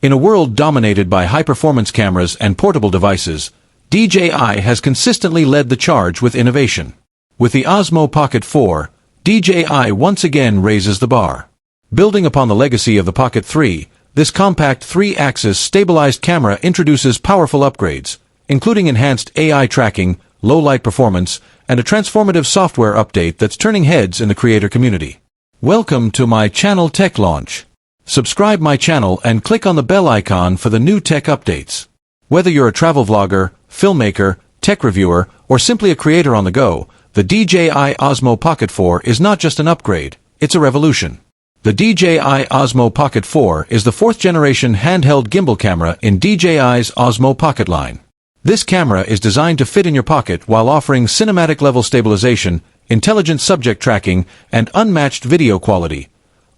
In a world dominated by high-performance cameras and portable devices, DJI has consistently led the charge with innovation. With the Osmo Pocket 4, DJI once again raises the bar. Building upon the legacy of the Pocket 3, this compact 3-axis stabilized camera introduces powerful upgrades, including enhanced AI tracking, low-light performance, and a transformative software update that's turning heads in the creator community. Welcome to my channel Tech Launch. Subscribe my channel and click on the bell icon for the new tech updates. Whether you're a travel vlogger, filmmaker, tech reviewer, or simply a creator on the go, the DJI Osmo Pocket 4 is not just an upgrade, it's a revolution. The DJI Osmo Pocket 4 is the fourth-generation handheld gimbal camera in DJI's Osmo Pocket line. This camera is designed to fit in your pocket while offering cinematic-level stabilization, intelligent subject tracking, and unmatched video quality,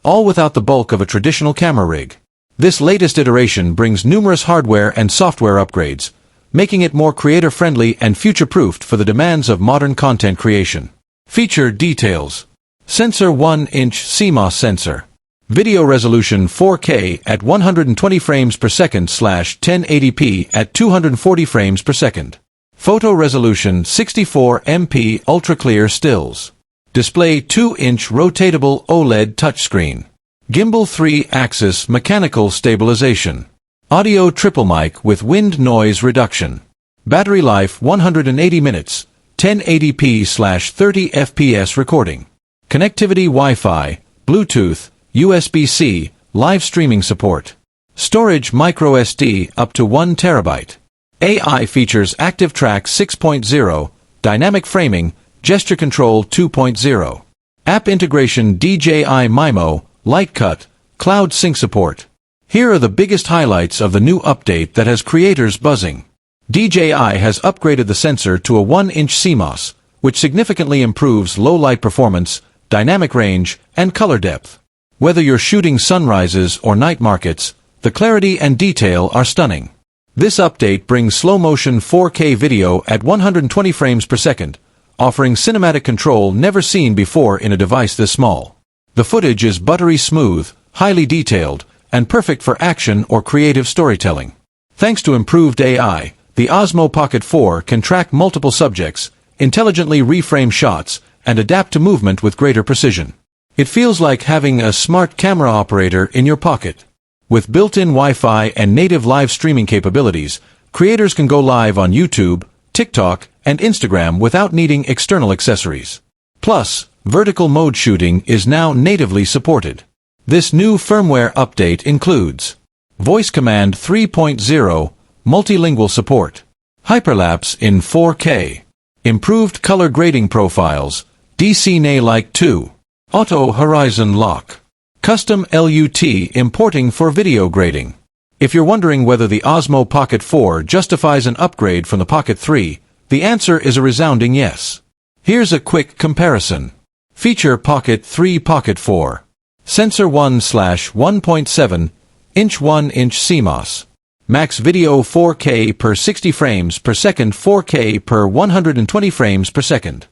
all without the bulk of a traditional camera rig. This latest iteration brings numerous hardware and software upgrades, making it more creator-friendly and future-proofed for the demands of modern content creation. Feature details. Sensor 1-inch CMOS sensor. Video resolution 4K at 120 frames per second / 1080p at 240 frames per second. Photo resolution 64 MP ultra-clear stills. Display 2-inch rotatable OLED touchscreen. Gimbal 3-axis mechanical stabilization. Audio triple mic with wind noise reduction. Battery life 180 minutes, 1080p / 30 fps recording. Connectivity Wi-Fi, Bluetooth, USB-C, live streaming support. Storage microSD up to 1 TB. AI features Active Track 6.0, Dynamic Framing, Gesture Control 2.0. App integration DJI Mimo, Lightcut, Cloud Sync support. Here are the biggest highlights of the new update that has creators buzzing. DJI has upgraded the sensor to a 1-inch CMOS, which significantly improves low-light performance, dynamic range, and color depth. Whether you're shooting sunrises or night markets, the clarity and detail are stunning. This update brings slow-motion 4K video at 120 frames per second, offering cinematic control never seen before in a device this small. The footage is buttery smooth, highly detailed, and perfect for action or creative storytelling. Thanks to improved AI, the Osmo Pocket 4 can track multiple subjects, intelligently reframe shots, and adapt to movement with greater precision. It feels like having a smart camera operator in your pocket. With built-in Wi-Fi and native live streaming capabilities, creators can go live on YouTube, TikTok, and Instagram without needing external accessories. Plus, vertical mode shooting is now natively supported. This new firmware update includes Voice Command 3.0, multilingual support, Hyperlapse in 4K, improved color grading profiles, DCNA-like 2, Auto Horizon Lock, custom LUT importing for video grading. If you're wondering whether the Osmo Pocket 4 justifies an upgrade from the Pocket 3, the answer is a resounding yes. Here's a quick comparison. Feature Pocket 3 Pocket 4. Sensor 1/1.7 inch 1-inch CMOS. Max video 4K per 60 frames per second 4K per 120 frames per second.